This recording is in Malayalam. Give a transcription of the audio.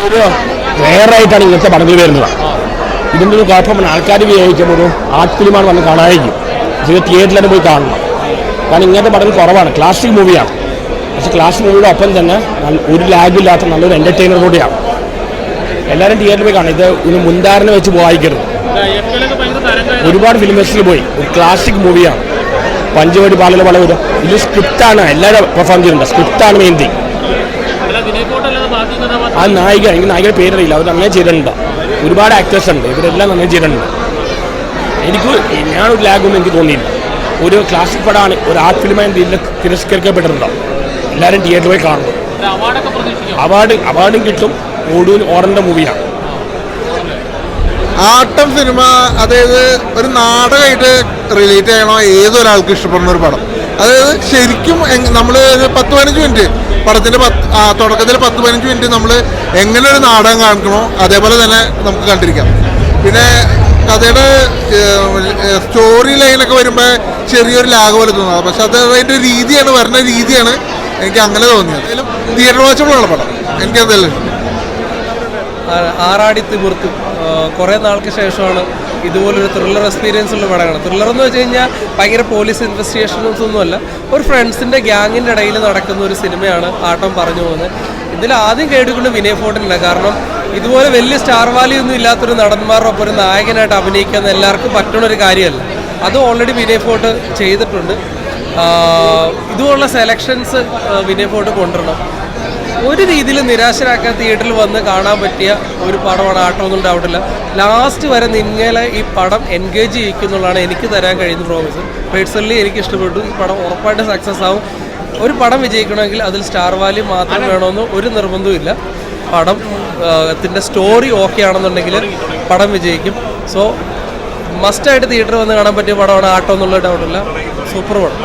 ഒരു റെയറായിട്ടാണ് ഇങ്ങനത്തെ പടങ്ങൾ വരുന്നത്. ഇതിൻ്റെ ഒരു കുഴപ്പമാണ്, ആൾക്കാർ വിചാരിക്കുമ്പോൾ ഒരു ആർട്ട് ഫിലിമാണ് വന്ന് കാണാതിരിക്കും. പക്ഷേ തിയേറ്ററിലാണ് പോയി കാണണം. കാരണം ഇങ്ങനത്തെ പടങ്ങൾ കുറവാണ്, ക്ലാസിക് മൂവിയാണ്. പക്ഷേ ക്ലാസിക് മൂവിയുടെ ഒപ്പം തന്നെ ഒരു ലാഗില്ലാത്ത നല്ലൊരു എൻ്റർടൈനർ കൂടിയാണ്. എല്ലാവരും തിയേറ്ററിൽ പോയി കാണണം. ഇത് മുൻധാരണ വെച്ച് വായിക്കരുത്. ഒരുപാട് ഫിലിം ഫെസ്റ്റിൽ പോയി, ഒരു ക്ലാസിക് മൂവിയാണ്. പഞ്ചവടി പാലല വളവരും ഇത് സ്ക്രിപ്റ്റാണ്, എല്ലാവരും പെർഫോം ചെയ്യുന്നുണ്ട്. സ്ക്രിപ്റ്റാണ് മെയിൻ തിങ്. ആ നായിക, എനിക്ക് നായികയുടെ പേരറിയില്ല, അവർ നന്നായി ചെയ്തിട്ടുണ്ട്. ഒരുപാട് ആക്ടേഴ്സ് ഉണ്ട്, ഇവരെല്ലാം നന്നായി ചെയ്തിട്ടുണ്ട്. ഞാനൊരു ലാഗൊന്നും എനിക്ക് തോന്നിയില്ല. ഒരു ക്ലാസിക് പടമാണ്, ഒരു ആർട്ട് ഫിലിമായ രീതിയിൽ തിരസ്കരിക്കപ്പെട്ടിട്ടുണ്ടോ. എല്ലാവരും തിയേറ്ററിൽ പോയി കാണണം. അവാർഡും കിട്ടും. ഓടേണ്ട മൂവിയാണ് ആട്ടം സിനിമ. അതായത് ഒരു നാടകമായിട്ട് റിലേറ്റ് ചെയ്യണോ ഏതൊരാൾക്ക് ഇഷ്ടപ്പെടുന്ന ഒരു പടം. അതായത് ശരിക്കും നമ്മൾ ഒരു 10-15 മിനിറ്റ് പടത്തിൻ്റെ തുടക്കത്തിൽ 10-15 മിനിറ്റ് നമ്മൾ എങ്ങനെ ഒരു നാടകം കാണിക്കണോ അതേപോലെ തന്നെ നമുക്ക് കണ്ടിരിക്കാം. പിന്നെ കഥയുടെ സ്റ്റോറി ലൈനൊക്കെ വരുമ്പോൾ ചെറിയൊരു ലാഗ് പോലെ തോന്നുന്നത്. പക്ഷെ അത് അതിൻ്റെ രീതിയാണ്, വരുന്ന രീതിയാണ് എനിക്ക് അങ്ങനെ തോന്നിയത്. അതിലും തിയേറ്റർ വാച്ചബിളുള്ള പടം എനിക്ക് അതെല്ലാം ആറാടി തിമിർത്തും കുറേ നാൾക്ക് ശേഷമാണ് ഇതുപോലൊരു ത്രില്ലർ എക്സ്പീരിയൻസ് ഉള്ള പടമാണ്. ത്രില്ലർ എന്ന് വെച്ച് കഴിഞ്ഞാൽ ഭയങ്കര പോലീസ് ഇൻവെസ്റ്റിഗേഷൻസ് ഒന്നുമല്ല, ഒരു ഫ്രണ്ട്സിൻ്റെ ഗ്യാങ്ങിൻ്റെ ഇടയിൽ നടക്കുന്ന ഒരു സിനിമയാണ് ആട്ടം പറഞ്ഞു പോകുന്നത്. ഇതിൽ ആദ്യം കേട്ടിട്ടുണ്ട് വിനയ് ഫോർട്ടിനില്ല. കാരണം ഇതുപോലെ വലിയ സ്റ്റാർ വാല്യൂ ഒന്നും ഇല്ലാത്തൊരു നടന്മാരുടെ ഒപ്പം ഒരു നായകനായിട്ട് അഭിനയിക്കാൻ എല്ലാവർക്കും പറ്റുന്നൊരു കാര്യമല്ല. അത് ഓൾറെഡി വിനയ് ഫോർട്ട് ചെയ്തിട്ടുണ്ട്. ഇതുപോലുള്ള സെലക്ഷൻസ് വിനയ് ഫോർട്ട് കൊണ്ടുവരണം. ഒരു രീതിയിൽ നിരാശരാക്കാൻ തിയേറ്ററിൽ വന്ന് കാണാൻ പറ്റിയ ഒരു പടമാണ് ആട്ടം ഒന്നും ഡൗട്ടില്ല. ലാസ്റ്റ് വരെ നിങ്ങളെ ഈ പടം എൻഗേജ് ചെയ്യിക്കുന്നുള്ളതാണ് എനിക്ക് തരാൻ കഴിയുന്ന പ്രോമിസ്. പേഴ്സണലി എനിക്ക് ഇഷ്ടപ്പെട്ടു. ഈ പടം ഉറപ്പായിട്ട് സക്സസ് ആവും. ഒരു പടം വിജയിക്കണമെങ്കിൽ അതിൽ സ്റ്റാർ വാല്യൂ മാത്രം വേണമെന്ന് ഒരു നിർബന്ധവും ഇല്ല. പടത്തിൻ്റെ സ്റ്റോറി ഓക്കെ ആണെന്നുണ്ടെങ്കിൽ പടം വിജയിക്കും. സോ മസ്റ്റായിട്ട് തിയേറ്ററിൽ വന്ന് കാണാൻ പറ്റിയ പടമാണ് ആട്ടം എന്നുള്ള ഡൗട്ടില്ല. സൂപ്പർ പടം.